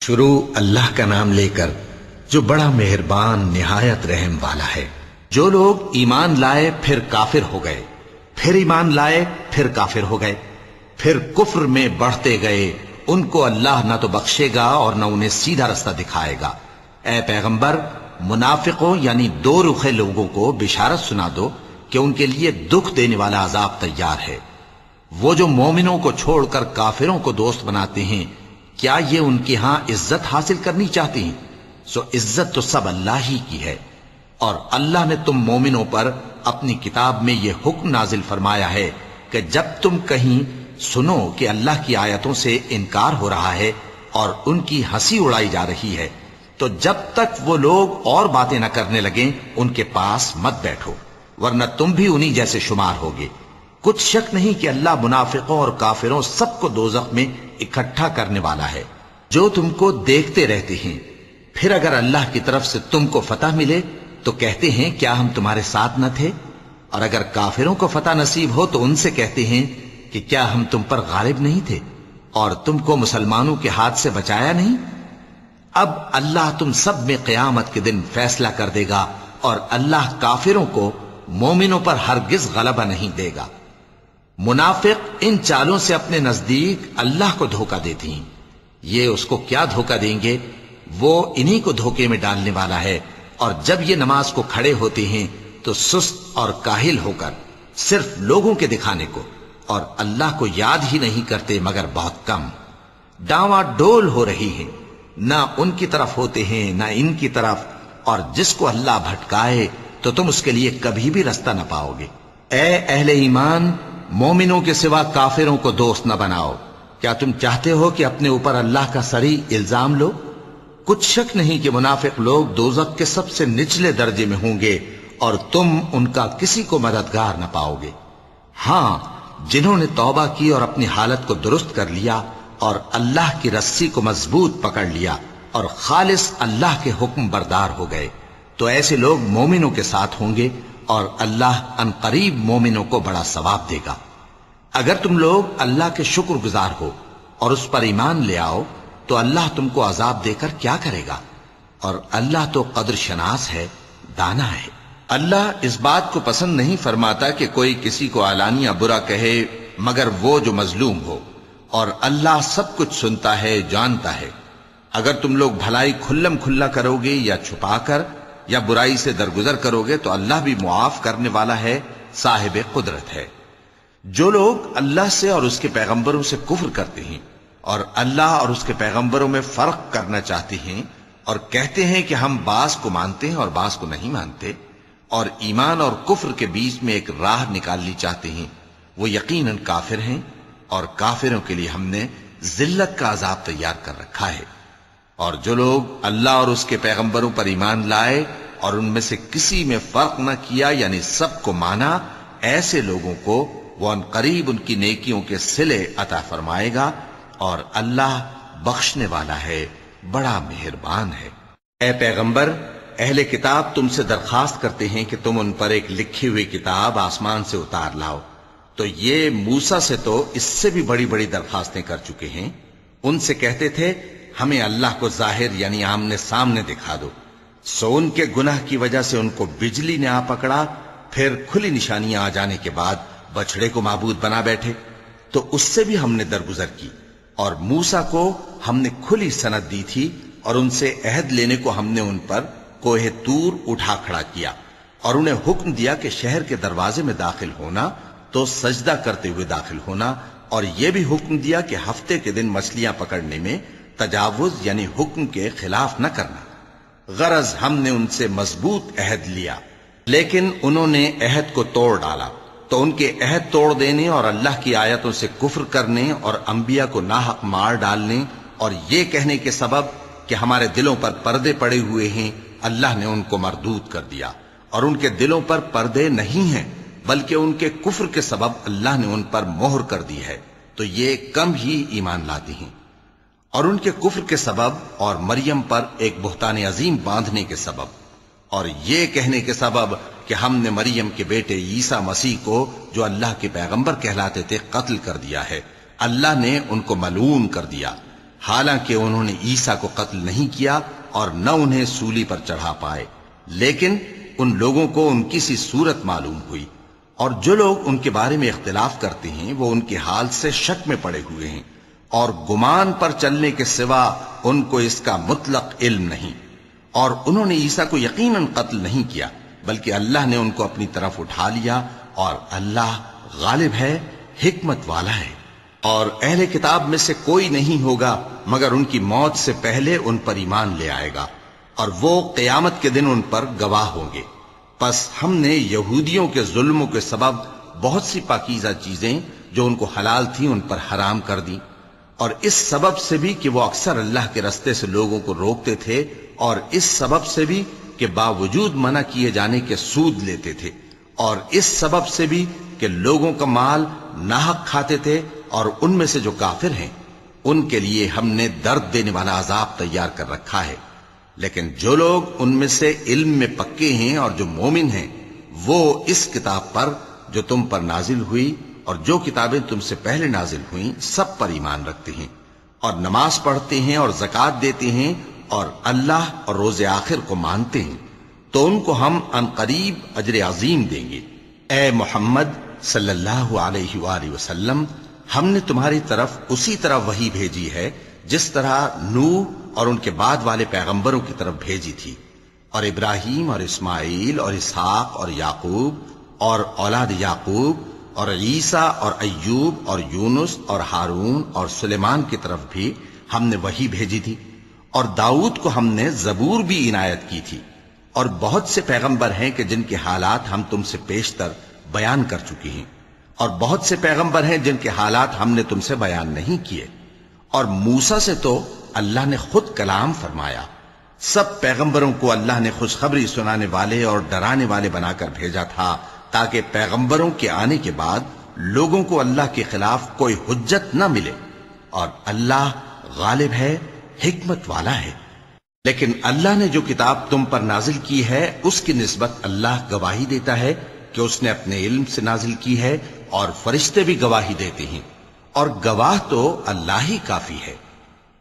شروع اللہ کا نام لے کر جو بڑا مہربان نہایت رحم والا ہے۔ جو لوگ ایمان لائے پھر کافر ہو گئے، پھر ایمان لائے پھر کافر ہو گئے، پھر کفر میں بڑھتے گئے، ان کو اللہ نہ تو بخشے گا اور نہ انہیں سیدھا رستہ دکھائے گا۔ اے پیغمبر، منافقوں یعنی دو رخے لوگوں کو بشارت سنا دو کہ ان کے لیے دکھ دینے والا عذاب تیار ہے۔ وہ جو مومنوں کو چھوڑ کر کافروں کو دوست بناتے ہیں، کیا یہ ان کے ہاں عزت حاصل کرنی چاہتے ہیں؟ سو عزت تو سب اللہ ہی کی ہے۔ اور اللہ نے تم مومنوں پر اپنی کتاب میں یہ حکم نازل فرمایا ہے کہ جب تم کہیں سنو کہ اللہ کی آیتوں سے انکار ہو رہا ہے اور ان کی ہنسی اڑائی جا رہی ہے، تو جب تک وہ لوگ اور باتیں نہ کرنے لگیں ان کے پاس مت بیٹھو، ورنہ تم بھی انہی جیسے شمار ہوگے۔ کچھ شک نہیں کہ اللہ منافقوں اور کافروں سب کو دوزخ میں اکٹھا کرنے والا ہے، جو تم کو دیکھتے رہتے ہیں۔ پھر اگر اللہ کی طرف سے تم کو فتح ملے تو کہتے ہیں کیا ہم تمہارے ساتھ نہ تھے؟ اور اگر کافروں کو فتح نصیب ہو تو ان سے کہتے ہیں کہ کیا ہم تم پر غالب نہیں تھے اور تم کو مسلمانوں کے ہاتھ سے بچایا نہیں؟ اب اللہ تم سب میں قیامت کے دن فیصلہ کر دے گا، اور اللہ کافروں کو مومنوں پر ہرگز غلبہ نہیں دے گا۔ منافق ان چالوں سے اپنے نزدیک اللہ کو دھوکہ دیتے ہیں، یہ اس کو کیا دھوکہ دیں گے؟ وہ انہی کو دھوکے میں ڈالنے والا ہے۔ اور جب یہ نماز کو کھڑے ہوتے ہیں تو سست اور کاہل ہو کر صرف لوگوں کے دکھانے کو، اور اللہ کو یاد ہی نہیں کرتے مگر بہت کم۔ ڈاواں ڈول ہو رہی ہے، نہ ان کی طرف ہوتے ہیں نہ ان کی طرف، اور جس کو اللہ بھٹکائے تو تم اس کے لیے کبھی بھی رستہ نہ پاؤ گے۔ اے اہل ایمان، مومنوں کے سوا کافروں کو دوست نہ بناؤ۔ کیا تم چاہتے ہو کہ اپنے اوپر اللہ کا صریح الزام لو؟ کچھ شک نہیں کہ منافق لوگ دوزخ کے سب سے نچلے درجے میں ہوں گے، اور تم ان کا کسی کو مددگار نہ پاؤ گے۔ ہاں، جنہوں نے توبہ کی اور اپنی حالت کو درست کر لیا اور اللہ کی رسی کو مضبوط پکڑ لیا اور خالص اللہ کے حکم بردار ہو گئے، تو ایسے لوگ مومنوں کے ساتھ ہوں گے، اور اللہ ان قریب مومنوں کو بڑا ثواب دے گا۔ اگر تم لوگ اللہ کے شکر گزار ہو اور اس پر ایمان لے آؤ تو اللہ تم کو عذاب دے کر کیا کرے گا؟ اور اللہ تو قدر شناس ہے، دانا ہے۔ اللہ اس بات کو پسند نہیں فرماتا کہ کوئی کسی کو علانیہ برا کہے مگر وہ جو مظلوم ہو، اور اللہ سب کچھ سنتا ہے، جانتا ہے۔ اگر تم لوگ بھلائی کھلم کھلا کرو گے یا چھپا کر یا برائی سے درگزر کرو گے تو اللہ بھی معاف کرنے والا ہے، صاحب قدرت ہے۔ جو لوگ اللہ سے اور اس کے پیغمبروں سے کفر کرتے ہیں اور اللہ اور اس کے پیغمبروں میں فرق کرنا چاہتے ہیں اور کہتے ہیں کہ ہم بعض کو مانتے ہیں اور بعض کو نہیں مانتے، اور ایمان اور کفر کے بیچ میں ایک راہ نکالنی چاہتے ہیں، وہ یقیناً کافر ہیں، اور کافروں کے لیے ہم نے ذلت کا عذاب تیار کر رکھا ہے۔ اور جو لوگ اللہ اور اس کے پیغمبروں پر ایمان لائے اور ان میں سے کسی میں فرق نہ کیا یعنی سب کو مانا، ایسے لوگوں کو وہ ان قریب ان کی نیکیوں کے صلے عطا فرمائے گا، اور اللہ بخشنے والا ہے، بڑا مہربان ہے۔ اے پیغمبر، اہل کتاب تم سے درخواست کرتے ہیں کہ تم ان پر ایک لکھی ہوئی کتاب آسمان سے اتار لاؤ، تو یہ موسیٰ سے تو اس سے بھی بڑی بڑی درخواستیں کر چکے ہیں۔ ان سے کہتے تھے ہمیں اللہ کو ظاہر یعنی آمنے سامنے دکھا دو، سو ان کے گناہ کی وجہ سے ان کو بجلی نے آ پکڑا، پھر کھلی نشانیاں آ جانے کے بعد بچڑے کو معبود بنا بیٹھے، تو اس سے بھی ہم نے درگزر کی۔ اور موسیٰ کو ہم نے کھلی سند دی تھی، اور ان سے عہد لینے کو ہم نے ان پر کوہ طور اٹھا کھڑا کیا، اور انہیں حکم دیا کہ شہر کے دروازے میں داخل ہونا تو سجدہ کرتے ہوئے داخل ہونا، اور یہ بھی حکم دیا کہ ہفتے کے دن مچھلیاں پکڑنے میں تجاوز یعنی حکم کے خلاف نہ کرنا۔ غرض ہم نے ان سے مضبوط عہد لیا، لیکن انہوں نے عہد کو توڑ ڈالا، تو ان کے عہد توڑ دینے اور اللہ کی آیتوں سے کفر کرنے اور انبیاء کو ناحق مار ڈالنے اور یہ کہنے کے سبب کہ ہمارے دلوں پر پردے پڑے ہوئے ہیں، اللہ نے ان کو مردود کر دیا۔ اور ان کے دلوں پر پردے نہیں ہیں بلکہ ان کے کفر کے سبب اللہ نے ان پر مہر کر دی ہے، تو یہ کم ہی ایمان لاتے ہیں۔ اور ان کے کفر کے سبب اور مریم پر ایک بہتان عظیم باندھنے کے سبب اور یہ کہنے کے سبب کہ ہم نے مریم کے بیٹے عیسیٰ مسیح کو جو اللہ کے پیغمبر کہلاتے تھے قتل کر دیا ہے، اللہ نے ان کو ملعون کر دیا۔ حالانکہ انہوں نے عیسیٰ کو قتل نہیں کیا اور نہ انہیں سولی پر چڑھا پائے، لیکن ان لوگوں کو ان کی سی صورت معلوم ہوئی، اور جو لوگ ان کے بارے میں اختلاف کرتے ہیں وہ ان کے حال سے شک میں پڑے ہوئے ہیں، اور گمان پر چلنے کے سوا ان کو اس کا مطلق علم نہیں۔ اور انہوں نے عیسیٰ کو یقیناً قتل نہیں کیا، بلکہ اللہ نے ان کو اپنی طرف اٹھا لیا، اور اللہ غالب ہے، حکمت والا ہے۔ اور اہل کتاب میں سے کوئی نہیں ہوگا مگر ان کی موت سے پہلے ان پر ایمان لے آئے گا، اور وہ قیامت کے دن ان پر گواہ ہوں گے۔ پس ہم نے یہودیوں کے ظلموں کے سبب بہت سی پاکیزہ چیزیں جو ان کو حلال تھیں ان پر حرام کر دیں، اور اس سبب سے بھی کہ وہ اکثر اللہ کے رستے سے لوگوں کو روکتے تھے، اور اس سبب سے بھی کہ باوجود منع کیے جانے کے سود لیتے تھے، اور اس سبب سے بھی کہ لوگوں کا مال ناحق کھاتے تھے، اور ان میں سے جو کافر ہیں ان کے لیے ہم نے درد دینے والا عذاب تیار کر رکھا ہے۔ لیکن جو لوگ ان میں سے علم میں پکے ہیں اور جو مومن ہیں وہ اس کتاب پر جو تم پر نازل ہوئی اور جو کتابیں تم سے پہلے نازل ہوئیں سب پر ایمان رکھتے ہیں، اور نماز پڑھتے ہیں اور زکوٰۃ دیتے ہیں، اور اللہ اور روز آخر کو مانتے ہیں، تو ان کو ہم عنقریب اجر عظیم دیں گے۔ اے محمد صلی اللہ علیہ وآلہ وسلم، ہم نے تمہاری طرف اسی طرح وحی بھیجی ہے جس طرح نوح اور ان کے بعد والے پیغمبروں کی طرف بھیجی تھی، اور ابراہیم اور اسماعیل اور اسحاق اور یعقوب اور اولاد یعقوب اور عیسیٰ اور ایوب اور یونس اور ہارون اور سلیمان کی طرف بھی ہم نے وحی بھیجی تھی، اور داؤد کو ہم نے زبور بھی عنایت کی تھی، اور بہت سے پیغمبر ہیں کہ جن کے حالات ہم تم سے پیشتر بیان کر چکی ہیں، اور بہت سے پیغمبر ہیں جن کے حالات ہم نے تم سے بیان نہیں کیے، اور موسیٰ سے تو اللہ نے خود کلام فرمایا۔ سب پیغمبروں کو اللہ نے خوشخبری سنانے والے اور ڈرانے والے بنا کر بھیجا تھا تاکہ پیغمبروں کے آنے کے بعد لوگوں کو اللہ کے خلاف کوئی حجت نہ ملے، اور اللہ غالب ہے، حکمت والا ہے۔ لیکن اللہ نے جو کتاب تم پر نازل کی ہے اس کی نسبت اللہ گواہی دیتا ہے کہ اس نے اپنے علم سے نازل کی ہے، اور فرشتے بھی گواہی دیتے ہیں، اور گواہ تو اللہ ہی کافی ہے۔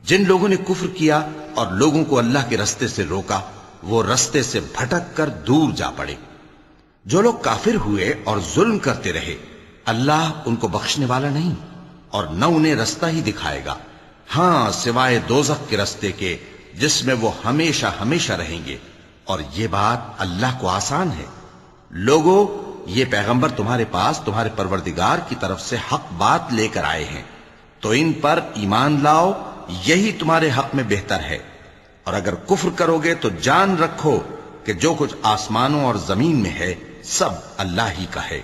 جن لوگوں نے کفر کیا اور لوگوں کو اللہ کے رستے سے روکا وہ رستے سے بھٹک کر دور جا پڑے۔ جو لوگ کافر ہوئے اور ظلم کرتے رہے اللہ ان کو بخشنے والا نہیں، اور نہ انہیں رستہ ہی دکھائے گا، ہاں سوائے دوزخ کے رستے کے جس میں وہ ہمیشہ ہمیشہ رہیں گے، اور یہ بات اللہ کو آسان ہے۔ لوگو، یہ پیغمبر تمہارے پاس تمہارے پروردگار کی طرف سے حق بات لے کر آئے ہیں، تو ان پر ایمان لاؤ، یہی تمہارے حق میں بہتر ہے، اور اگر کفر کرو گے تو جان رکھو کہ جو کچھ آسمانوں اور زمین میں ہے سب اللہ ہی کا ہے،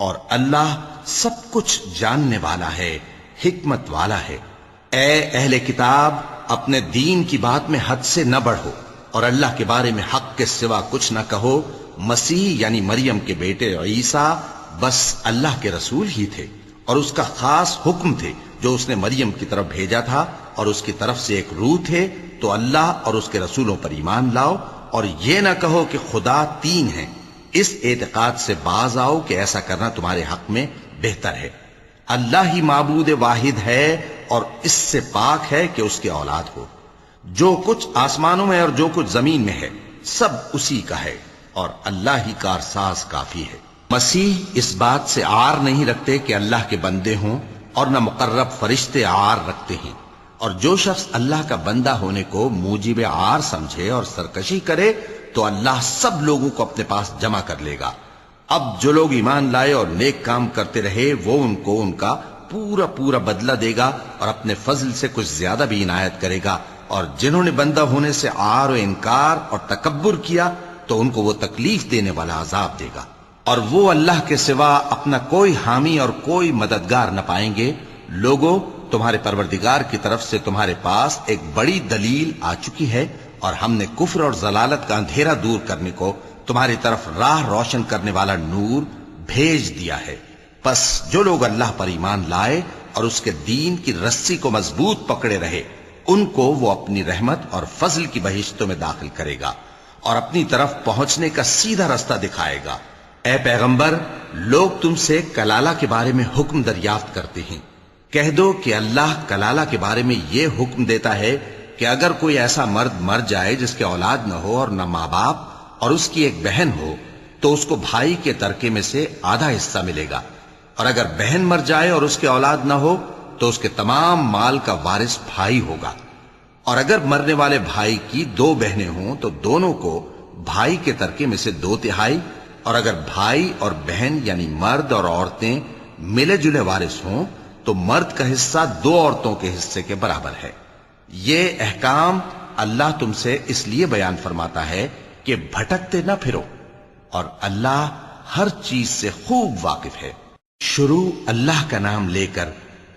اور اللہ سب کچھ جاننے والا ہے، حکمت والا ہے۔ اے اہل کتاب، اپنے دین کی بات میں حد سے نہ بڑھو، اور اللہ کے بارے میں حق کے سوا کچھ نہ کہو۔ مسیح یعنی مریم کے بیٹے عیسیٰ بس اللہ کے رسول ہی تھے، اور اس کا خاص حکم تھے جو اس نے مریم کی طرف بھیجا تھا، اور اس کی طرف سے ایک روح تھے، تو اللہ اور اس کے رسولوں پر ایمان لاؤ، اور یہ نہ کہو کہ خدا تین ہیں، اس اعتقاد سے باز آؤ کہ ایسا کرنا تمہارے حق میں بہتر ہے۔ اللہ ہی معبود واحد ہے اور اس سے پاک ہے کہ اس کے اولاد ہو۔ جو کچھ آسمانوں میں اور جو کچھ زمین میں ہے سب اسی کا ہے، اور اللہ ہی کارساز کافی ہے۔ مسیح اس بات سے عار نہیں رکھتے کہ اللہ کے بندے ہوں، اور نہ مقرب فرشتے عار رکھتے ہیں، اور جو شخص اللہ کا بندہ ہونے کو موجب عار سمجھے اور سرکشی کرے تو اللہ سب لوگوں کو اپنے پاس جمع کر لے گا۔ اب جو لوگ ایمان لائے اور نیک کام کرتے رہے وہ ان کو ان کا پورا پورا بدلہ دے گا، اور اپنے فضل سے کچھ زیادہ بھی عنایت کرے گا، اور جنہوں نے بندہ ہونے سے عار و انکار اور تکبر کیا تو ان کو وہ تکلیف دینے والا عذاب دے گا، اور وہ اللہ کے سوا اپنا کوئی حامی اور کوئی مددگار نہ پائیں گے۔ لوگوں، تمہارے پروردگار کی طرف سے تمہارے پاس ایک بڑی دلیل آ چکی ہے، اور ہم نے کفر اور ضلالت کا اندھیرا دور کرنے کو تمہاری طرف راہ روشن کرنے والا نور بھیج دیا ہے۔ پس جو لوگ اللہ پر ایمان لائے اور اس کے دین کی رسی کو مضبوط پکڑے رہے ان کو وہ اپنی رحمت اور فضل کی بہشتوں میں داخل کرے گا، اور اپنی طرف پہنچنے کا سیدھا راستہ دکھائے گا۔ اے پیغمبر، لوگ تم سے کلالہ کے بارے میں حکم دریافت کرتے ہیں کہہ دو کہ اللہ کلالہ کے بارے میں یہ حکم دیتا ہے کہ اگر کوئی ایسا مرد مر جائے جس کے اولاد نہ ہو اور نہ ماں باپ اور اس کی ایک بہن ہو تو اس کو بھائی کے ترکے میں سے آدھا حصہ ملے گا، اور اگر بہن مر جائے اور اس کے اولاد نہ ہو تو اس کے تمام مال کا وارث بھائی ہوگا، اور اگر مرنے والے بھائی کی 2 بہنیں ہوں تو دونوں کو بھائی کے ترکے میں سے 2/3، اور اگر بھائی اور بہن یعنی مرد اور عورتیں ملے جلے وارث ہوں تو مرد کا حصہ 2 عورتوں کے حصے کے برابر ہے۔ یہ احکام اللہ تم سے اس لیے بیان فرماتا ہے کہ بھٹکتے نہ پھرو، اور اللہ ہر چیز سے خوب واقف ہے۔ شروع اللہ کا نام لے کر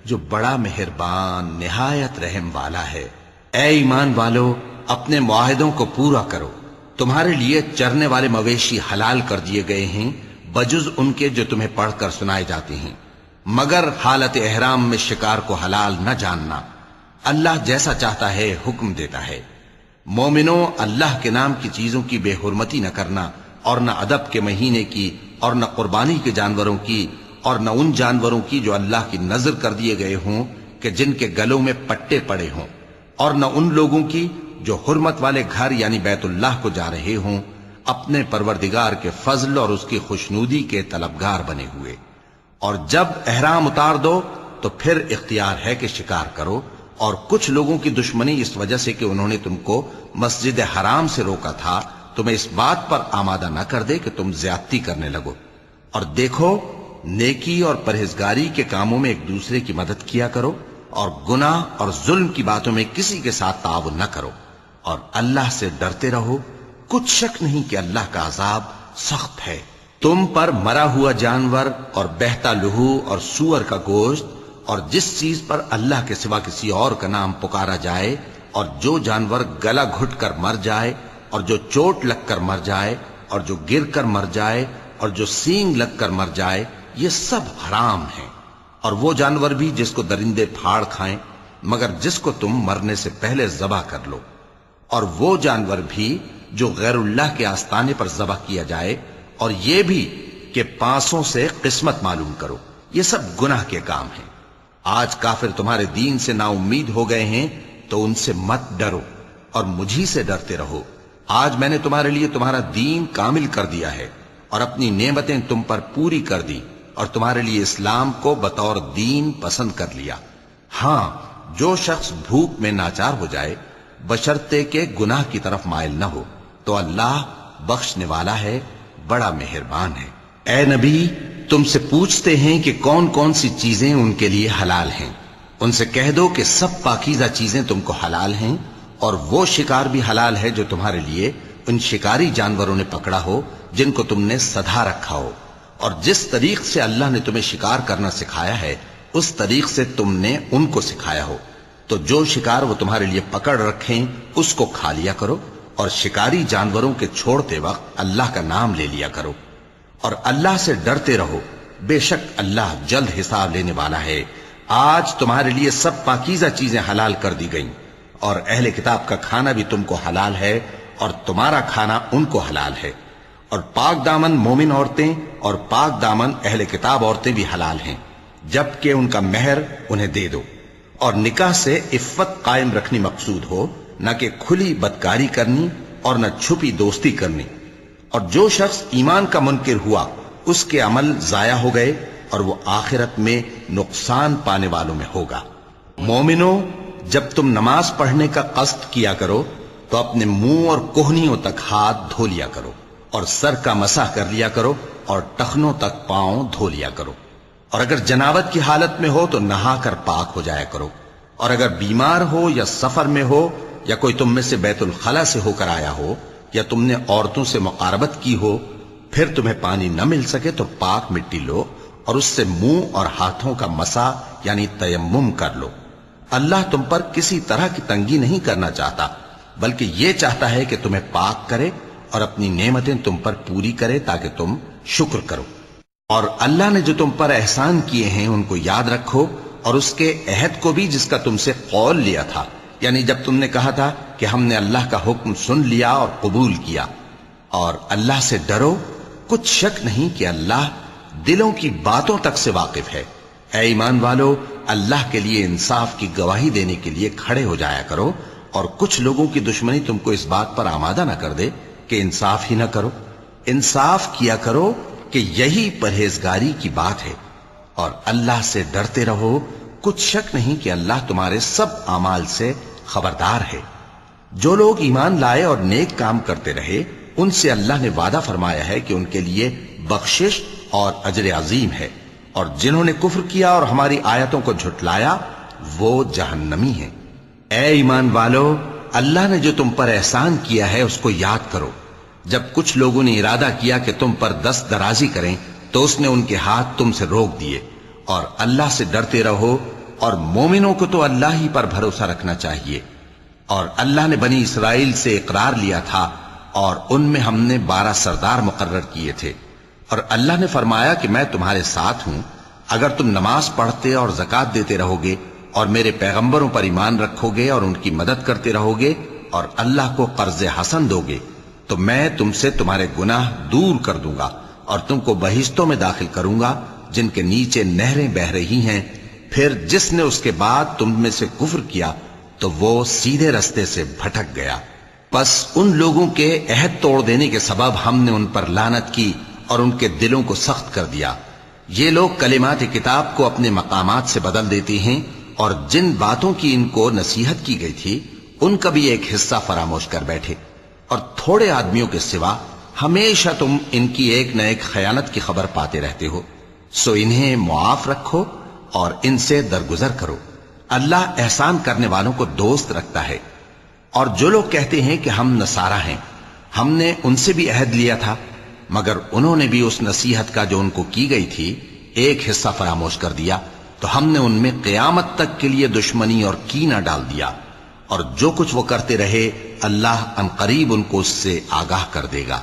جو بڑا مہربان نہایت رحم والا ہے۔ اے ایمان والو، اپنے معاہدوں کو پورا کرو۔ تمہارے لیے چرنے والے مویشی حلال کر دیے گئے ہیں بجز ان کے جو تمہیں پڑھ کر سنائے جاتے ہیں، مگر حالت احرام میں شکار کو حلال نہ جاننا۔ اللہ جیسا چاہتا ہے حکم دیتا ہے۔ مومنوں، اللہ کے نام کی چیزوں کی بے حرمتی نہ کرنا، اور نہ ادب کے مہینے کی، اور نہ قربانی کے جانوروں کی، اور نہ ان جانوروں کی جو اللہ کی نذر کر دیے گئے ہوں کہ جن کے گلوں میں پٹے پڑے ہوں، اور نہ ان لوگوں کی جو حرمت والے گھر یعنی بیت اللہ کو جا رہے ہوں اپنے پروردگار کے فضل اور اس کی خوشنودی کے طلبگار بنے ہوئے۔ اور جب احرام اتار دو تو پھر اختیار ہے کہ شکار کرو، اور کچھ لوگوں کی دشمنی اس وجہ سے کہ انہوں نے تم کو مسجد حرام سے روکا تھا تمہیں اس بات پر آمادہ نہ کر دے کہ تم زیادتی کرنے لگو۔ اور دیکھو، نیکی اور پرہیزگاری کے کاموں میں ایک دوسرے کی مدد کیا کرو، اور گناہ اور ظلم کی باتوں میں کسی کے ساتھ تعاون نہ کرو، اور اللہ سے ڈرتے رہو۔ کچھ شک نہیں کہ اللہ کا عذاب سخت ہے۔ تم پر مرا ہوا جانور اور بہتا لہو اور سور کا گوشت اور جس چیز پر اللہ کے سوا کسی اور کا نام پکارا جائے، اور جو جانور گلا گھٹ کر مر جائے، اور جو چوٹ لگ کر مر جائے، اور جو گر کر مر جائے، اور جو سینگ لگ کر مر جائے، یہ سب حرام ہیں۔ اور وہ جانور بھی جس کو درندے پھاڑ کھائیں، مگر جس کو تم مرنے سے پہلے ذبح کر لو، اور وہ جانور بھی جو غیر اللہ کے آستانے پر ذبح کیا جائے، اور یہ بھی کہ پانسوں سے قسمت معلوم کرو۔ یہ سب گناہ کے کام ہیں۔ آج کافر تمہارے دین سے نا امید ہو گئے ہیں تو ان سے مت ڈرو اور مجھی سے ڈرتے رہو۔ آج میں نے تمہارے لیے تمہارا دین کامل کر دیا ہے اور اپنی نعمتیں تم پر پوری کر دی، اور تمہارے لیے اسلام کو بطور دین پسند کر لیا۔ ہاں، جو شخص بھوک میں ناچار ہو جائے بشرطے کہ گناہ کی طرف مائل نہ ہو تو اللہ بخشنے والا ہے، بڑا مہربان ہے۔ اے نبی، تم سے پوچھتے ہیں کہ کون کون سی چیزیں ان کے لیے حلال ہیں۔ ان سے کہہ دو کہ سب پاکیزہ چیزیں تم کو حلال ہیں، اور وہ شکار بھی حلال ہے جو تمہارے لیے ان شکاری جانوروں نے پکڑا ہو جن کو تم نے سدھا رکھا ہو، اور جس طریق سے اللہ نے تمہیں شکار کرنا سکھایا ہے اس طریق سے تم نے ان کو سکھایا ہو۔ تو جو شکار وہ تمہارے لیے پکڑ رکھیں اس کو کھا لیا کرو، اور شکاری جانوروں کے چھوڑتے وقت اللہ کا نام لے لیا کرو، اور اللہ سے ڈرتے رہو، بے شک اللہ جلد حساب لینے والا ہے۔ آج تمہارے لیے سب پاکیزہ چیزیں حلال کر دی گئیں، اور اہل کتاب کا کھانا بھی تم کو حلال ہے، اور تمہارا کھانا ان کو حلال ہے، اور پاک دامن مومن عورتیں اور پاک دامن اہل کتاب عورتیں بھی حلال ہیں، جبکہ ان کا مہر انہیں دے دو۔ اور نکاح سے عفت قائم رکھنی مقصود ہو، نہ کہ کھلی بدکاری کرنی اور نہ چھپی دوستی کرنی۔ اور جو شخص ایمان کا منکر ہوا اس کے عمل ضائع ہو گئے، اور وہ آخرت میں نقصان پانے والوں میں ہوگا۔ مومنوں، جب تم نماز پڑھنے کا قصد کیا کرو تو اپنے منہ اور کوہنیوں تک ہاتھ دھو لیا کرو، اور سر کا مسح کر لیا کرو، اور ٹخنوں تک پاؤں دھو لیا کرو، اور اگر جنابت کی حالت میں ہو تو نہا کر پاک ہو جایا کرو، اور اگر بیمار ہو یا سفر میں ہو یا کوئی تم میں سے بیت الخلا سے ہو کر آیا ہو یا تم نے عورتوں سے مقاربت کی ہو، پھر تمہیں پانی نہ مل سکے تو پاک مٹی لو اور اس سے منہ اور ہاتھوں کا مسح یعنی تیمم کر لو۔ اللہ تم پر کسی طرح کی تنگی نہیں کرنا چاہتا، بلکہ یہ چاہتا ہے کہ تمہیں پاک کرے اور اپنی نعمتیں تم پر پوری کرے تاکہ تم شکر کرو۔ اور اللہ نے جو تم پر احسان کیے ہیں ان کو یاد رکھو، اور اس کے عہد کو بھی جس کا تم سے قول لیا تھا، یعنی جب تم نے کہا تھا کہ ہم نے اللہ کا حکم سن لیا اور قبول کیا۔ اور اللہ سے ڈرو، کچھ شک نہیں کہ اللہ دلوں کی باتوں تک سے واقف ہے۔ اے ایمان والو، اللہ کے لیے انصاف کی گواہی دینے کے لیے کھڑے ہو جایا کرو، اور کچھ لوگوں کی دشمنی تم کو اس بات پر آمادہ نہ کر دے کہ انصاف ہی نہ کرو۔ انصاف کیا کرو کہ یہی پرہیزگاری کی بات ہے، اور اللہ سے ڈرتے رہو، کچھ شک نہیں کہ اللہ تمہارے سب اعمال سے خبردار ہے۔ جو لوگ ایمان لائے اور نیک کام کرتے رہے، ان سے اللہ نے وعدہ فرمایا ہے کہ ان کے لیے بخشش اور اجر عظیم ہے، اور جنہوں نے کفر کیا اور ہماری آیتوں کو جھٹلایا وہ جہنمی ہیں۔ اے ایمان والو، اللہ نے جو تم پر احسان کیا ہے اس کو یاد کرو۔ جب کچھ لوگوں نے ارادہ کیا کہ تم پر دست درازی کریں تو اس نے ان کے ہاتھ تم سے روک دیے، اور اللہ سے ڈرتے رہو، اور مومنوں کو تو اللہ ہی پر بھروسہ رکھنا چاہیے۔ اور اللہ نے بنی اسرائیل سے اقرار لیا تھا، اور ان میں ہم نے 12 سردار مقرر کیے تھے، اور اللہ نے فرمایا کہ میں تمہارے ساتھ ہوں، اگر تم نماز پڑھتے اور زکوٰۃ دیتے رہو گے اور میرے پیغمبروں پر ایمان رکھو گے اور ان کی مدد کرتے رہو گے اور اللہ کو قرض حسن دو گے، تو میں تم سے تمہارے گناہ دور کر دوں گا اور تم کو بہشتوں میں داخل کروں گا جن کے نیچے نہریں بہہ رہی ہیں۔ پھر جس نے اس کے بعد تم میں سے کفر کیا تو وہ سیدھے رستے سے بھٹک گیا۔ پس ان لوگوں کے عہد توڑ دینے کے سبب ہم نے ان پر لعنت کی اور ان کے دلوں کو سخت کر دیا۔ یہ لوگ کلمات کتاب کو اپنے مقامات سے بدل دیتے ہیں، اور جن باتوں کی ان کو نصیحت کی گئی تھی ان کا بھی ایک حصہ فراموش کر بیٹھے، اور تھوڑے آدمیوں کے سوا ہمیشہ تم ان کی ایک نہ ایک خیانت کی خبر پاتے رہتے ہو۔ سو انہیں معاف رکھو اور ان سے درگزر کرو۔ اللہ احسان کرنے والوں کو دوست رکھتا ہے۔ اور جو لوگ کہتے ہیں کہ ہم نصارہ ہیں، ہم نے ان سے بھی عہد لیا تھا، مگر انہوں نے بھی اس نصیحت کا جو ان کو کی گئی تھی ایک حصہ فراموش کر دیا، تو ہم نے ان میں قیامت تک کے لیے دشمنی اور کینہ ڈال دیا، اور جو کچھ وہ کرتے رہے اللہ عنقریب ان کو اس سے آگاہ کر دے گا۔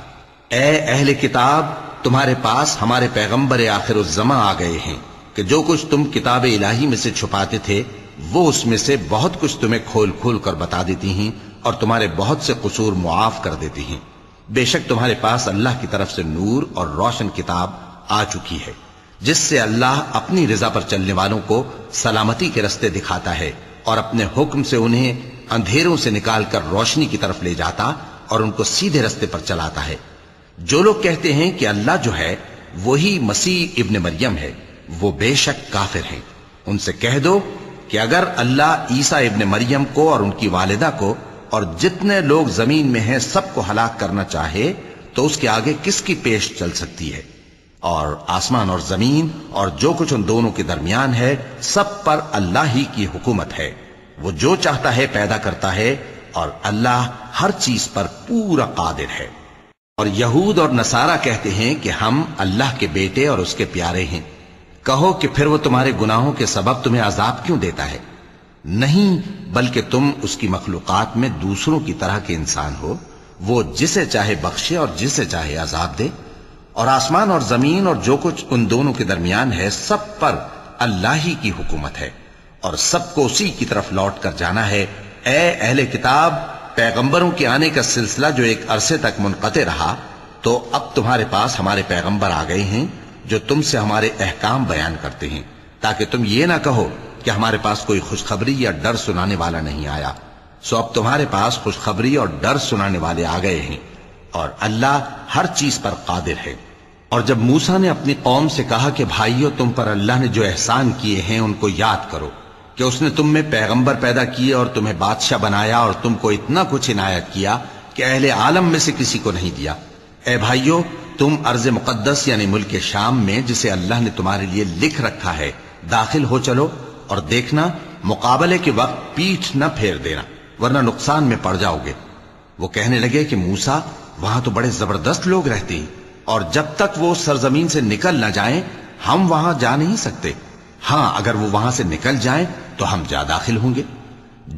اے اہل کتاب، تمہارے پاس ہمارے پیغمبر آخر الزماں آ گئے ہیں کہ جو کچھ تم کتاب الہی میں سے چھپاتے تھے وہ اس میں سے بہت کچھ تمہیں کھول کھول کر بتا دیتی ہیں اور تمہارے بہت سے قصور معاف کر دیتی ہیں۔ بے شک تمہارے پاس اللہ کی طرف سے نور اور روشن کتاب آ چکی ہے، جس سے اللہ اپنی رضا پر چلنے والوں کو سلامتی کے رستے دکھاتا ہے اور اپنے حکم سے انہیں اندھیروں سے نکال کر روشنی کی طرف لے جاتا اور ان کو سیدھے رستے پر چلاتا ہے۔ جو لوگ کہتے ہیں کہ اللہ جو ہے وہی مسیح ابن مریم ہے، وہ بے شک کافر ہیں۔ ان سے کہہ دو کہ اگر اللہ عیسیٰ ابن مریم کو اور ان کی والدہ کو اور جتنے لوگ زمین میں ہیں سب کو ہلاک کرنا چاہے تو اس کے آگے کس کی پیش چل سکتی ہے؟ اور آسمان اور زمین اور جو کچھ ان دونوں کے درمیان ہے سب پر اللہ ہی کی حکومت ہے۔ وہ جو چاہتا ہے پیدا کرتا ہے، اور اللہ ہر چیز پر پورا قادر ہے۔ اور یہود اور نصارہ کہتے ہیں کہ ہم اللہ کے بیٹے اور اس کے پیارے ہیں۔ کہو کہ پھر وہ تمہارے گناہوں کے سبب تمہیں عذاب کیوں دیتا ہے؟ نہیں، بلکہ تم اس کی مخلوقات میں دوسروں کی طرح کے انسان ہو، وہ جسے چاہے بخشے اور جسے چاہے عذاب دے۔ اور آسمان اور زمین اور جو کچھ ان دونوں کے درمیان ہے سب پر اللہ ہی کی حکومت ہے، اور سب کو اسی کی طرف لوٹ کر جانا ہے۔ اے اہل کتاب، پیغمبروں کے آنے کا سلسلہ جو ایک عرصے تک منقطع رہا، تو اب تمہارے پاس ہمارے پیغمبر آ گئے ہیں جو تم سے ہمارے احکام بیان کرتے ہیں، تاکہ تم یہ نہ کہو کہ ہمارے پاس کوئی خوشخبری یا ڈر سنانے والا نہیں آیا۔ سو اب تمہارے پاس خوشخبری اور ڈر سنانے والے آ گئے ہیں، اور اللہ ہر چیز پر قادر ہے۔ اور جب موسیٰ نے اپنی قوم سے کہا کہ بھائیو، تم پر اللہ نے جو احسان کیے ہیں ان کو یاد کرو، کہ اس نے تم میں پیغمبر پیدا کیے اور تمہیں بادشاہ بنایا اور تم کو اتنا کچھ عنایت کیا کہ اہل عالم میں سے کسی کو نہیں دیا۔ اے بھائیو، تم ارض مقدس یعنی ملک شام میں جسے اللہ نے تمہارے لیے لکھ رکھا ہے داخل ہو چلو، اور دیکھنا مقابلے کے وقت پیٹھ نہ پھیر دینا، ورنہ نقصان میں پڑ جاؤ گے۔ وہ کہنے لگے کہ موسیٰ، وہاں تو بڑے زبردست لوگ رہتے ہیں، اور جب تک وہ سرزمین سے نکل نہ جائیں ہم وہاں جا نہیں سکتے۔ ہاں، اگر وہ وہاں سے نکل جائیں تو ہم جا داخل ہوں گے۔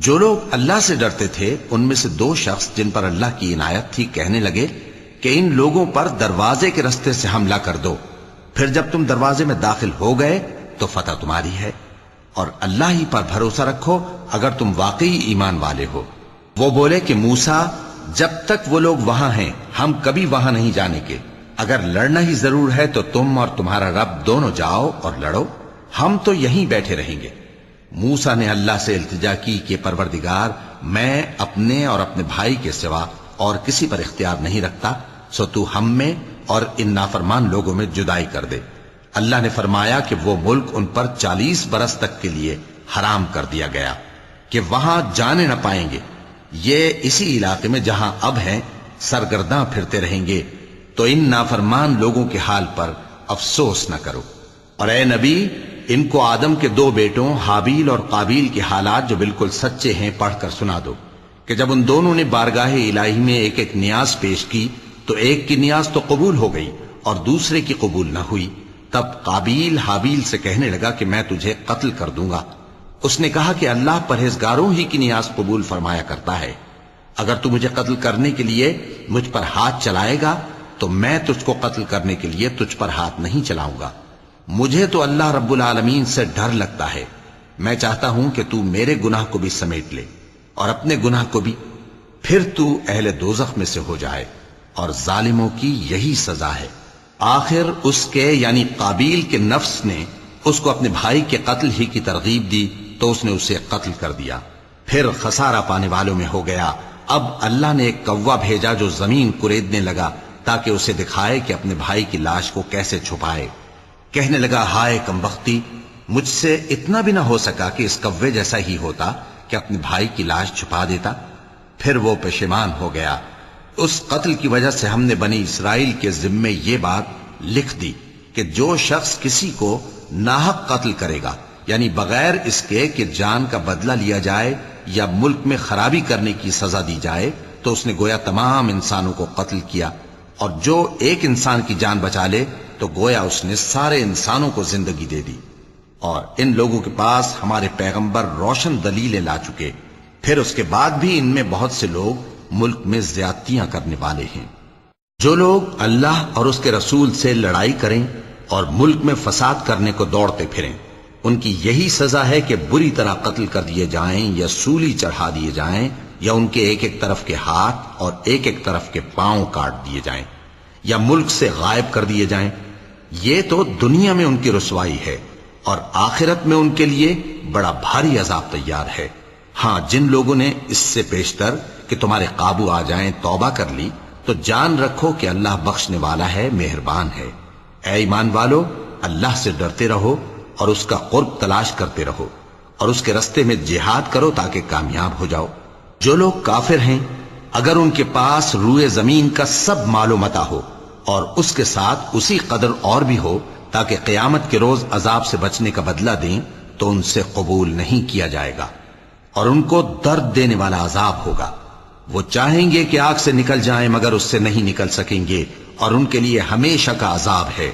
جو لوگ اللہ سے ڈرتے تھے ان میں سے 2 شخص جن پر اللہ کی عنایت تھی کہنے لگے کہ ان لوگوں پر دروازے کے رستے سے حملہ کر دو، پھر جب تم دروازے میں داخل ہو گئے تو فتح تمہاری ہے، اور اللہ ہی پر بھروسہ رکھو اگر تم واقعی ایمان والے ہو۔ وہ بولے کہ موسیٰ، جب تک وہ لوگ وہاں ہیں ہم کبھی وہاں نہیں جانے کے، اگر لڑنا ہی ضرور ہے تو تم اور تمہارا رب دونوں جاؤ اور لڑو، ہم تو یہیں بیٹھے رہیں گے۔ موسیٰ نے اللہ سے التجا کی کہ پروردگار، میں اپنے اور اپنے بھائی کے سوا اور کسی پر اختیار نہیں رکھتا، سو تو ہم میں اور ان نافرمان لوگوں میں جدائی کر دے۔ اللہ نے فرمایا کہ وہ ملک ان پر 40 برس تک کے لیے حرام کر دیا گیا کہ وہاں جانے نہ پائیں گے۔ یہ اسی علاقے میں جہاں اب ہیں سرگرداں پھرتے رہیں گے، تو ان نافرمان لوگوں کے حال پر افسوس نہ کرو۔ اور اے نبی، ان کو آدم کے 2 بیٹوں حابیل اور قابیل کے حالات جو بالکل سچے ہیں پڑھ کر سنا دو کہ جب ان دونوں نے بارگاہ الہی میں ایک ایک نیاز پیش کی تو ایک کی نیاز تو قبول ہو گئی اور دوسرے کی قبول نہ ہوئی۔ تب قابیل حابیل سے کہنے لگا کہ میں تجھے قتل کر دوں گا۔ اس نے کہا کہ اللہ پرہیزگاروں ہی کی نیاز قبول فرمایا کرتا ہے، اگر تو مجھے قتل کرنے کے لیے مجھ پر ہاتھ چلائے گا تو میں تجھ کو قتل کرنے کے لیے تجھ پر ہاتھ نہیں چلاؤں گا۔ مجھے تو اللہ رب العالمین سے ڈر لگتا ہے، میں چاہتا ہوں کہ تو میرے گناہ کو بھی سمیٹ لے اور اپنے گناہ کو بھی، پھر تو اہل دوزخ میں سے ہو جائے، اور ظالموں کی یہی سزا ہے۔ آخر اس کے یعنی قابیل کے نفس نے اس کو اپنے بھائی کے قتل ہی کی ترغیب دی تو اس نے اسے قتل کر دیا، پھر خسارہ پانے والوں میں ہو گیا۔ اب اللہ نے ایک کوا بھیجا جو زمین کریدنے لگا تاکہ اسے دکھائے کہ اپنے بھائی کی لاش کو کیسے چھپائے۔ کہنے لگا، ہائے کمبختی، مجھ سے اتنا بھی نہ ہو سکا کہ اس کوے جیسا ہی ہوتا کہ اپنے بھائی کی لاش چھپا دیتا۔ پھر وہ پشیمان ہو گیا۔ اس قتل کی وجہ سے ہم نے بنی اسرائیل کے ذمے یہ بات لکھ دی کہ جو شخص کسی کو ناحق قتل کرے گا، یعنی بغیر اس کے کہ جان کا بدلہ لیا جائے یا ملک میں خرابی کرنے کی سزا دی جائے، تو اس نے گویا تمام انسانوں کو قتل کیا، اور جو ایک انسان کی جان بچا لے تو گویا اس نے سارے انسانوں کو زندگی دے دی۔ اور ان لوگوں کے پاس ہمارے پیغمبر روشن دلیلیں لا چکے، پھر اس کے بعد بھی ان میں بہت سے لوگ ملک میں زیادتیاں کرنے والے ہیں۔ جو لوگ اللہ اور اس کے رسول سے لڑائی کریں اور ملک میں فساد کرنے کو دوڑتے پھریں، ان کی یہی سزا ہے کہ بری طرح قتل کر دیے جائیں یا سولی چڑھا دیے جائیں، یا ان کے ایک ایک طرف کے ہاتھ اور ایک ایک طرف کے پاؤں کاٹ دیے جائیں، یا ملک سے غائب کر دیے جائیں۔ یہ تو دنیا میں ان کی رسوائی ہے، اور آخرت میں ان کے لیے بڑا بھاری عذاب تیار ہے۔ ہاں، جن لوگوں نے اس سے پیشتر کہ تمہارے قابو آ جائیں توبہ کر لی، تو جان رکھو کہ اللہ بخشنے والا ہے، مہربان ہے۔ اے ایمان والو، اللہ سے ڈرتے رہو اور اس کا قرب تلاش کرتے رہو، اور اس کے رستے میں جہاد کرو تاکہ کامیاب ہو جاؤ۔ جو لوگ کافر ہیں، اگر ان کے پاس روئے زمین کا سب مال و متاع ہو اور اس کے ساتھ اسی قدر اور بھی ہو تاکہ قیامت کے روز عذاب سے بچنے کا بدلہ دیں، تو ان سے قبول نہیں کیا جائے گا، اور ان کو درد دینے والا عذاب ہوگا۔ وہ چاہیں گے کہ آگ سے نکل جائیں مگر اس سے نہیں نکل سکیں گے، اور ان کے لیے ہمیشہ کا عذاب ہے۔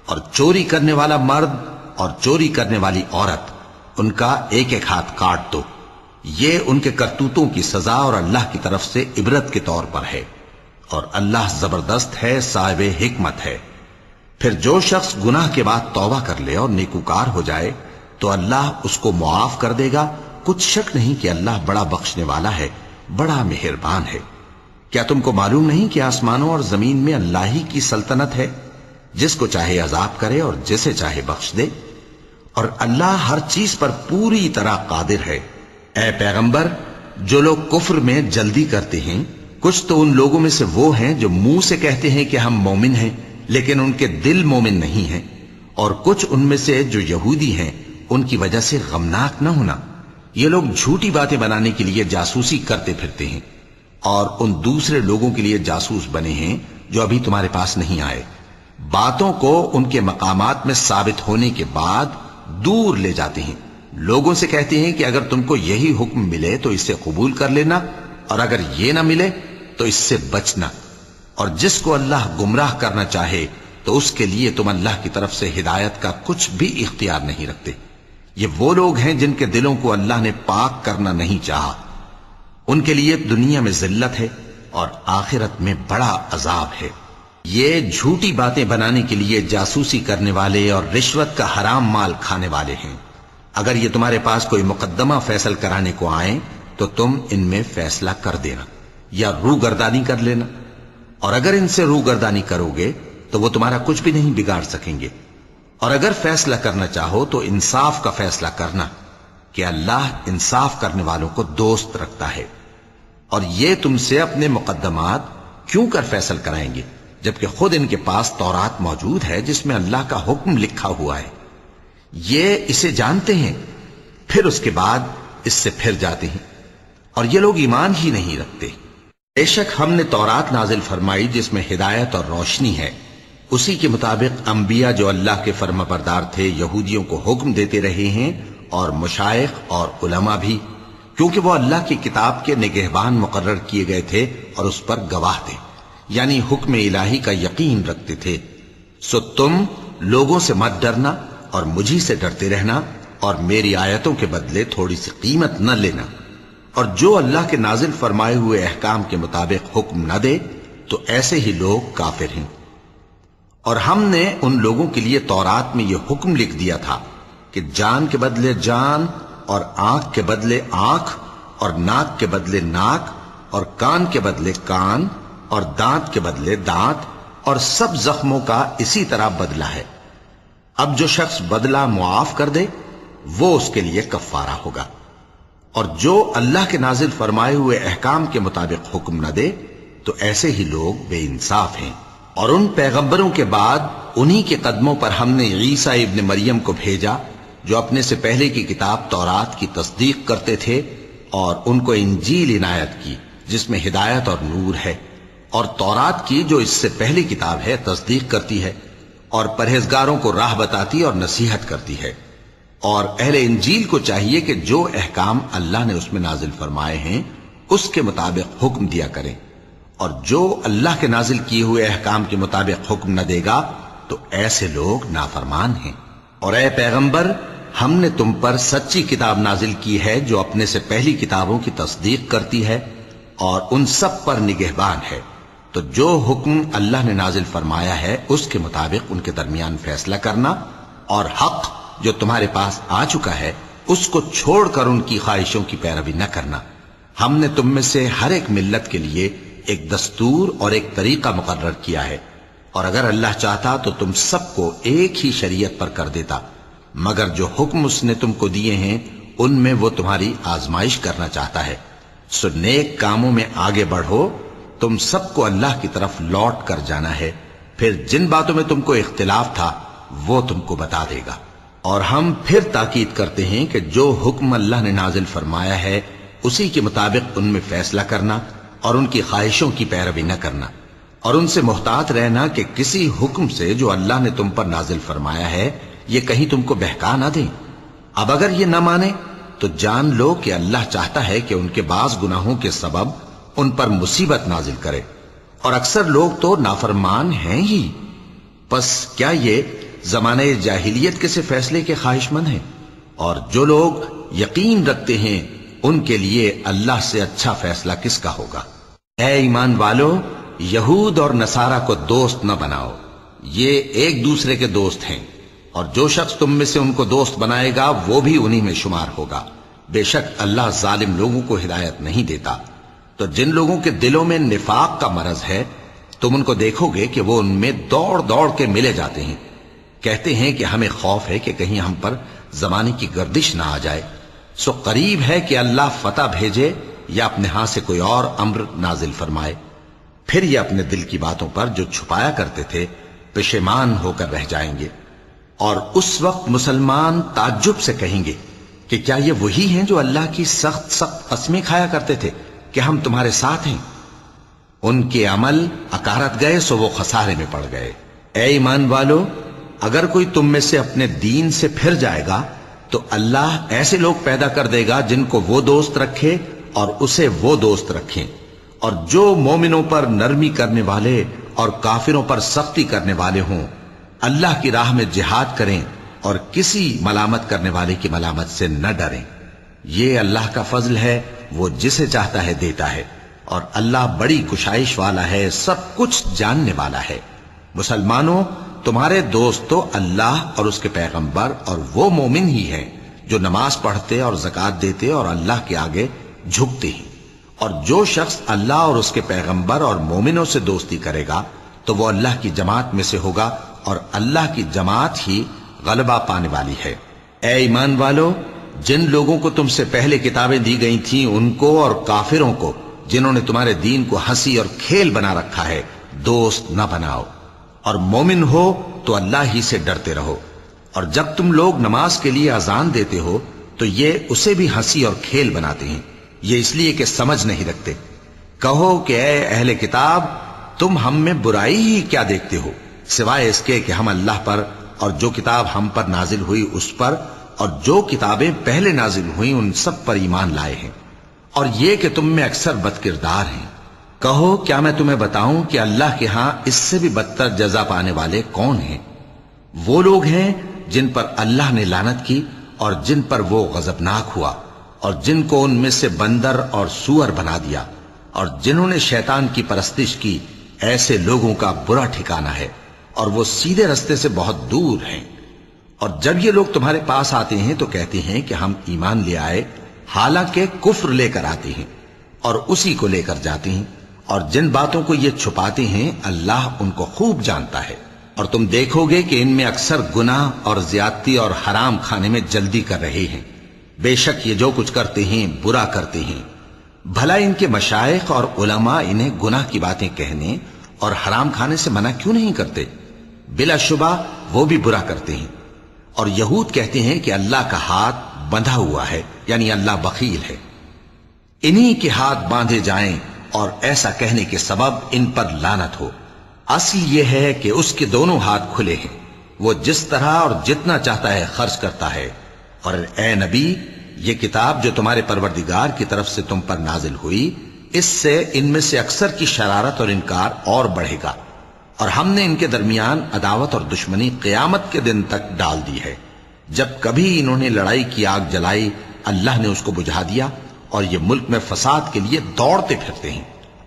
اور چوری کرنے والا مرد اور چوری کرنے والی عورت، ان کا ایک ایک ہاتھ کاٹ دو۔ یہ ان کے کرتوتوں کی سزا اور اللہ کی طرف سے عبرت کے طور پر ہے، اور اللہ زبردست ہے، صاحب حکمت ہے۔ پھر جو شخص گناہ کے بعد توبہ کر لے اور نیکوکار ہو جائے تو اللہ اس کو معاف کر دے گا۔ کچھ شک نہیں کہ اللہ بڑا بخشنے والا ہے، بڑا مہربان ہے۔ کیا تم کو معلوم نہیں کہ آسمانوں اور زمین میں اللہ ہی کی سلطنت ہے، جس کو چاہے عذاب کرے اور جسے چاہے بخش دے، اور اللہ ہر چیز پر پوری طرح قادر ہے۔ اے پیغمبر، جو لوگ کفر میں جلدی کرتے ہیں، کچھ تو ان لوگوں میں سے وہ ہیں جو منہ سے کہتے ہیں کہ ہم مومن ہیں لیکن ان کے دل مومن نہیں ہیں، اور کچھ ان میں سے جو یہودی ہیں، ان کی وجہ سے غمناک نہ ہونا۔ یہ لوگ جھوٹی باتیں بنانے کے لیے جاسوسی کرتے پھرتے ہیں، اور ان دوسرے لوگوں کے لیے جاسوس بنے ہیں جو ابھی تمہارے پاس نہیں آئے۔ باتوں کو ان کے مقامات میں ثابت ہونے کے بعد دور لے جاتے ہیں، لوگوں سے کہتے ہیں کہ اگر تم کو یہی حکم ملے تو اسے قبول کر لینا، اور اگر یہ نہ ملے تو اس سے بچنا، اور جس کو اللہ گمراہ کرنا چاہے تو اس کے لیے تم اللہ کی طرف سے ہدایت کا کچھ بھی اختیار نہیں رکھتے۔ یہ وہ لوگ ہیں جن کے دلوں کو اللہ نے پاک کرنا نہیں چاہا، ان کے لیے دنیا میں ذلت ہے اور آخرت میں بڑا عذاب ہے۔ یہ جھوٹی باتیں بنانے کے لیے جاسوسی کرنے والے اور رشوت کا حرام مال کھانے والے ہیں۔ اگر یہ تمہارے پاس کوئی مقدمہ فیصل کرانے کو آئیں تو تم ان میں فیصلہ کر دینا یا روگردانی کر لینا، اور اگر ان سے روگردانی کرو گے تو وہ تمہارا کچھ بھی نہیں بگاڑ سکیں گے، اور اگر فیصلہ کرنا چاہو تو انصاف کا فیصلہ کرنا، کہ اللہ انصاف کرنے والوں کو دوست رکھتا ہے، اور یہ تم سے اپنے مقدمات کیوں کر فیصل کرائیں گے جبکہ خود ان کے پاس تورات موجود ہے جس میں اللہ کا حکم لکھا ہوا ہے۔ یہ اسے جانتے ہیں، پھر اس کے بعد اس سے پھر جاتے ہیں، اور یہ لوگ ایمان ہی نہیں رکھتے۔ بے شک ہم نے تورات نازل فرمائی جس میں ہدایت اور روشنی ہے، اسی کے مطابق انبیاء جو اللہ کے فرما بردار تھے یہودیوں کو حکم دیتے رہے ہیں، اور مشائخ اور علماء بھی، کیونکہ وہ اللہ کی کتاب کے نگہبان مقرر کیے گئے تھے اور اس پر گواہ تھے، یعنی حکم الہی کا یقین رکھتے تھے۔ سو تم لوگوں سے مت ڈرنا اور مجھی سے ڈرتے رہنا، اور میری آیتوں کے بدلے تھوڑی سی قیمت نہ لینا، اور جو اللہ کے نازل فرمائے ہوئے احکام کے مطابق حکم نہ دے تو ایسے ہی لوگ کافر ہیں۔ اور ہم نے ان لوگوں کے لیے تورات میں یہ حکم لکھ دیا تھا کہ جان کے بدلے جان، اور آنکھ کے بدلے آنکھ، اور ناک کے بدلے ناک، اور کان کے بدلے کان، اور دانت کے بدلے دانت، اور سب زخموں کا اسی طرح بدلہ ہے۔ اب جو شخص بدلہ معاف کر دے وہ اس کے لیے کفارہ ہوگا، اور جو اللہ کے نازل فرمائے ہوئے احکام کے مطابق حکم نہ دے تو ایسے ہی لوگ بے انصاف ہیں۔ اور ان پیغمبروں کے بعد انہی کے قدموں پر ہم نے عیسیٰ ابن مریم کو بھیجا جو اپنے سے پہلے کی کتاب تورات کی تصدیق کرتے تھے، اور ان کو انجیل عنایت کی جس میں ہدایت اور نور ہے، اور تورات کی جو اس سے پہلی کتاب ہے تصدیق کرتی ہے، اور پرہیزگاروں کو راہ بتاتی اور نصیحت کرتی ہے۔ اور اہل انجیل کو چاہیے کہ جو احکام اللہ نے اس میں نازل فرمائے ہیں اس کے مطابق حکم دیا کریں، اور جو اللہ کے نازل کیے ہوئے احکام کے مطابق حکم نہ دے گا تو ایسے لوگ نافرمان ہیں۔ اور اے پیغمبر، ہم نے تم پر سچی کتاب نازل کی ہے جو اپنے سے پہلی کتابوں کی تصدیق کرتی ہے اور ان سب پر نگہبان ہے، تو جو حکم اللہ نے نازل فرمایا ہے اس کے مطابق ان کے درمیان فیصلہ کرنا، اور حق جو تمہارے پاس آ چکا ہے اس کو چھوڑ کر ان کی خواہشوں کی پیروی نہ کرنا۔ ہم نے تم میں سے ہر ایک ملت کے لیے ایک دستور اور ایک طریقہ مقرر کیا ہے، اور اگر اللہ چاہتا تو تم سب کو ایک ہی شریعت پر کر دیتا، مگر جو حکم اس نے تم کو دیے ہیں ان میں وہ تمہاری آزمائش کرنا چاہتا ہے۔ سو نیک کاموں میں آگے بڑھو، تم سب کو اللہ کی طرف لوٹ کر جانا ہے، پھر جن باتوں میں تم کو اختلاف تھا وہ تم کو بتا دے گا۔ اور ہم پھر تاکید کرتے ہیں کہ جو حکم اللہ نے نازل فرمایا ہے اسی کے مطابق ان میں فیصلہ کرنا، اور ان کی خواہشوں کی پیروی نہ کرنا، اور ان سے محتاط رہنا کہ کسی حکم سے جو اللہ نے تم پر نازل فرمایا ہے یہ کہیں تم کو بہکا نہ دیں۔ اب اگر یہ نہ مانے تو جان لو کہ اللہ چاہتا ہے کہ ان کے بعض گناہوں کے سبب ان پر مصیبت نازل کرے، اور اکثر لوگ تو نافرمان ہیں ہی۔ پس کیا یہ زمانہ جاہلیت کے سے فیصلے کے خواہش مند ہیں؟ اور جو لوگ یقین رکھتے ہیں ان کے لیے اللہ سے اچھا فیصلہ کس کا ہوگا؟ اے ایمان والو، یہود اور نصارہ کو دوست نہ بناؤ، یہ ایک دوسرے کے دوست ہیں، اور جو شخص تم میں سے ان کو دوست بنائے گا وہ بھی انہی میں شمار ہوگا۔ بے شک اللہ ظالم لوگوں کو ہدایت نہیں دیتا۔ تو جن لوگوں کے دلوں میں نفاق کا مرض ہے تم ان کو دیکھو گے کہ وہ ان میں دوڑ دوڑ کے ملے جاتے ہیں، کہتے ہیں کہ ہمیں خوف ہے کہ کہیں ہم پر زمانے کی گردش نہ آ جائے۔ سو قریب ہے کہ اللہ فتح بھیجے یا اپنے ہاں سے کوئی اور امر نازل فرمائے، پھر یہ اپنے دل کی باتوں پر جو چھپایا کرتے تھے پشیمان ہو کر رہ جائیں گے۔ اور اس وقت مسلمان تعجب سے کہیں گے کہ کیا یہ وہی ہیں جو اللہ کی سخت سخت قسمیں کھایا کرتے تھے کہ ہم تمہارے ساتھ ہیں؟ ان کے عمل اکارت گئے سو وہ خسارے میں پڑ گئے۔ اے ایمان والو، اگر کوئی تم میں سے اپنے دین سے پھر جائے گا تو اللہ ایسے لوگ پیدا کر دے گا جن کو وہ دوست رکھے اور اسے وہ دوست رکھیں، اور جو مومنوں پر نرمی کرنے والے اور کافروں پر سختی کرنے والے ہوں، اللہ کی راہ میں جہاد کریں اور کسی ملامت کرنے والے کی ملامت سے نہ ڈریں۔ یہ اللہ کا فضل ہے، وہ جسے چاہتا ہے دیتا ہے، اور اللہ بڑی کشائش والا ہے، سب کچھ جاننے والا ہے۔ مسلمانوں، تمہارے دوست تو اللہ اور اس کے پیغمبر اور وہ مومن ہی ہیں جو نماز پڑھتے اور زکوٰۃ دیتے اور اللہ کے آگے جھکتے ہیں۔ اور جو شخص اللہ اور اس کے پیغمبر اور مومنوں سے دوستی کرے گا تو وہ اللہ کی جماعت میں سے ہوگا، اور اللہ کی جماعت ہی غلبہ پانے والی ہے۔ اے ایمان والو، جن لوگوں کو تم سے پہلے کتابیں دی گئی تھیں ان کو اور کافروں کو جنہوں نے تمہارے دین کو ہنسی اور کھیل بنا رکھا ہے دوست نہ بناؤ، اور مومن ہو تو اللہ ہی سے ڈرتے رہو۔ اور جب تم لوگ نماز کے لیے اذان دیتے ہو تو یہ اسے بھی ہنسی اور کھیل بناتے ہیں، یہ اس لیے کہ سمجھ نہیں رکھتے۔ کہو کہ اے اہل کتاب، تم ہم میں برائی ہی کیا دیکھتے ہو، سوائے اس کے کہ ہم اللہ پر اور جو کتاب ہم پر نازل ہوئی اس پر اور جو کتابیں پہلے نازل ہوئیں ان سب پر ایمان لائے ہیں، اور یہ کہ تم میں اکثر بد کردار ہیں۔ کہو کیا میں تمہیں بتاؤں کہ اللہ کے ہاں اس سے بھی بدتر جزا پانے والے کون ہیں؟ وہ لوگ ہیں جن پر اللہ نے لعنت کی اور جن پر وہ غضبناک ہوا، اور جن کو ان میں سے بندر اور سور بنا دیا، اور جنہوں نے شیطان کی پرستش کی، ایسے لوگوں کا برا ٹھکانہ ہے اور وہ سیدھے رستے سے بہت دور ہیں۔ اور جب یہ لوگ تمہارے پاس آتے ہیں تو کہتے ہیں کہ ہم ایمان لے آئے، حالانکہ کفر لے کر آتے ہیں اور اسی کو لے کر جاتے ہیں، اور جن باتوں کو یہ چھپاتے ہیں اللہ ان کو خوب جانتا ہے۔ اور تم دیکھو گے کہ ان میں اکثر گناہ اور زیادتی اور حرام کھانے میں جلدی کر رہے ہیں، بے شک یہ جو کچھ کرتے ہیں برا کرتے ہیں۔ بھلا ان کے مشائخ اور علماء انہیں گناہ کی باتیں کہنے اور حرام کھانے سے منع کیوں نہیں کرتے؟ بلا شبہ وہ بھی برا کرتے ہیں۔ اور یہود کہتے ہیں کہ اللہ کا ہاتھ بندھا ہوا ہے، یعنی اللہ بخیل ہے، انہی کے ہاتھ باندھے جائیں، اور ایسا کہنے کے سبب ان پر لعنت ہو۔ اصل یہ ہے کہ اس کے دونوں ہاتھ کھلے ہیں، وہ جس طرح اور جتنا چاہتا ہے خرچ کرتا ہے۔ اور اے نبی، یہ کتاب جو تمہارے پروردگار کی طرف سے تم پر نازل ہوئی، اس سے ان میں سے اکثر کی شرارت اور انکار اور بڑھے گا، اور ہم نے ان کے درمیان عداوت اور دشمنی قیامت کے دن تک ڈال دی ہے۔ جب کبھی انہوں نے لڑائی کی آگ جلائی اللہ نے اس کو بجھا دیا، اور یہ ملک میں فساد کے لیے دوڑتے پھرتے ہیں،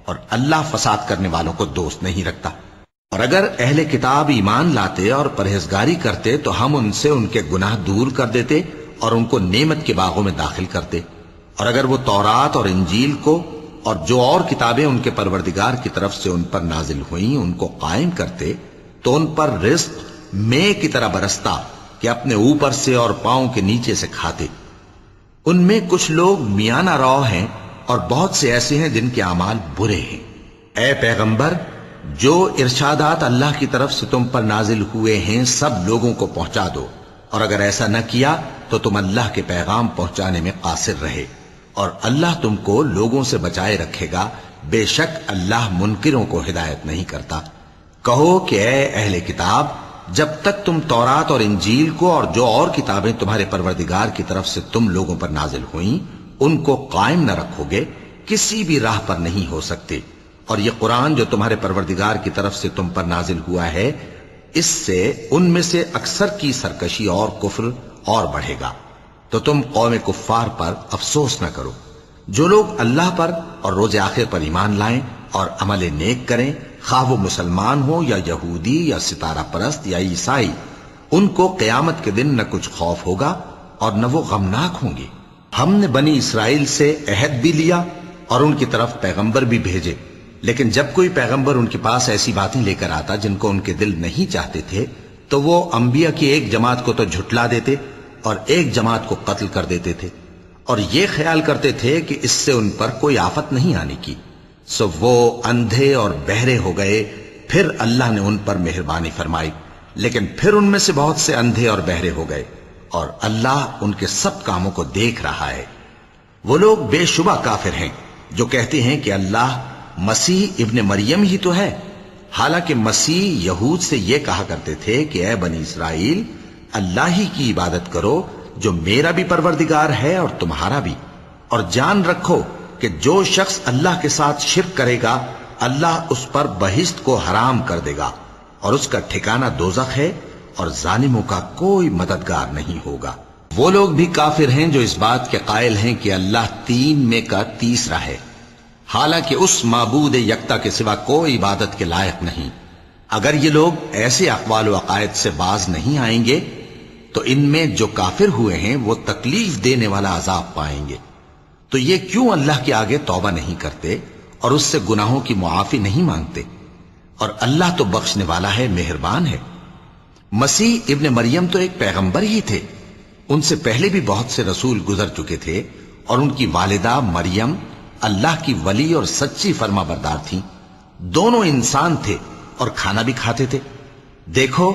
اور اللہ فساد کرنے والوں کو دوست نہیں رکھتا۔ اور اگر اہل کتاب ایمان لاتے اور پرہیزگاری کرتے تو ہم ان سے ان کے گناہ دور کر دیتے اور ان کو نعمت کے باغوں میں داخل کرتے۔ اور اگر وہ تورات اور انجیل کو اور جو اور کتابیں ان کے پروردگار کی طرف سے ان پر نازل ہوئیں ان کو قائم کرتے تو ان پر رزق مے کی طرح برستا کہ اپنے اوپر سے اور پاؤں کے نیچے سے کھاتے۔ ان میں کچھ لوگ میانہ رو ہیں اور بہت سے ایسے ہیں جن کے اعمال برے ہیں۔ اے پیغمبر، جو ارشادات اللہ کی طرف سے تم پر نازل ہوئے ہیں سب لوگوں کو پہنچا دو، اور اگر ایسا نہ کیا تو تم اللہ کے پیغام پہنچانے میں قاصر رہے، اور اللہ تم کو لوگوں سے بچائے رکھے گا، بے شک اللہ منکروں کو ہدایت نہیں کرتا۔ کہو کہ اے اہل کتاب، جب تک تم تورات اور انجیل کو اور جو اور کتابیں تمہارے پروردگار کی طرف سے تم لوگوں پر نازل ہوئیں ان کو قائم نہ رکھو گے، کسی بھی راہ پر نہیں ہو سکتے۔ اور یہ قرآن جو تمہارے پروردگار کی طرف سے تم پر نازل ہوا ہے، اس سے ان میں سے اکثر کی سرکشی اور کفر اور بڑھے گا، تو تم قوم کفار پر افسوس نہ کرو۔ جو لوگ اللہ پر اور روز آخر پر ایمان لائیں اور عمل نیک کریں، خواہ وہ مسلمان ہو یا یہودی یا ستارہ پرست یا عیسائی، ان کو قیامت کے دن نہ کچھ خوف ہوگا اور نہ وہ غمناک ہوں گے۔ ہم نے بنی اسرائیل سے عہد بھی لیا اور ان کی طرف پیغمبر بھی بھیجے، لیکن جب کوئی پیغمبر ان کے پاس ایسی باتیں لے کر آتا جن کو ان کے دل نہیں چاہتے تھے تو وہ انبیاء کی ایک جماعت کو تو جھٹلا دیتے اور ایک جماعت کو قتل کر دیتے تھے، اور یہ خیال کرتے تھے کہ اس سے ان پر کوئی آفت نہیں آنے کی، سو وہ اندھے اور بہرے ہو گئے۔ پھر اللہ نے ان پر مہربانی فرمائی، لیکن پھر ان میں سے بہت سے اندھے اور بہرے ہو گئے، اور اللہ ان کے سب کاموں کو دیکھ رہا ہے۔ وہ لوگ بے شبہ کافر ہیں جو کہتے ہیں کہ اللہ مسیح ابن مریم ہی تو ہے، حالانکہ مسیح یہود سے یہ کہا کرتے تھے کہ اے بنی اسرائیل، اللہ ہی کی عبادت کرو جو میرا بھی پروردگار ہے اور تمہارا بھی، اور جان رکھو کہ جو شخص اللہ کے ساتھ شرک کرے گا اللہ اس پر بہشت کو حرام کر دے گا، اور اس کا ٹھکانہ دوزخ ہے، اور ظالموں کا کوئی مددگار نہیں ہوگا۔ وہ لوگ بھی کافر ہیں جو اس بات کے قائل ہیں کہ اللہ تین میں کا تیسرا ہے، حالانکہ اس معبود یکتا کے سوا کوئی عبادت کے لائق نہیں۔ اگر یہ لوگ ایسے اقوال و عقائد سے باز نہیں آئیں گے تو ان میں جو کافر ہوئے ہیں وہ تکلیف دینے والا عذاب پائیں گے۔ تو یہ کیوں اللہ کے آگے توبہ نہیں کرتے اور اس سے گناہوں کی معافی نہیں مانگتے؟ اور اللہ تو بخشنے والا ہے، مہربان ہے۔ مسیح ابن مریم تو ایک پیغمبر ہی تھے، ان سے پہلے بھی بہت سے رسول گزر چکے تھے، اور ان کی والدہ مریم اللہ کی ولی اور سچی فرما بردار تھیں۔ دونوں انسان تھے اور کھانا بھی کھاتے تھے۔ دیکھو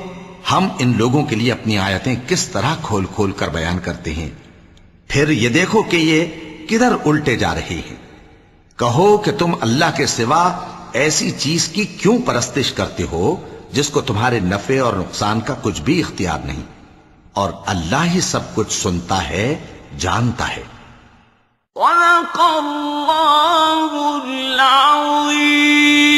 ہم ان لوگوں کے لیے اپنی آیتیں کس طرح کھول کھول کر بیان کرتے ہیں، پھر یہ دیکھو کہ یہ کدھر الٹے جا رہے ہیں۔ کہو کہ تم اللہ کے سوا ایسی چیز کی کیوں پرستش کرتے ہو جس کو تمہارے نفع اور نقصان کا کچھ بھی اختیار نہیں، اور اللہ ہی سب کچھ سنتا ہے، جانتا ہے۔ صدق اللہ العظیم۔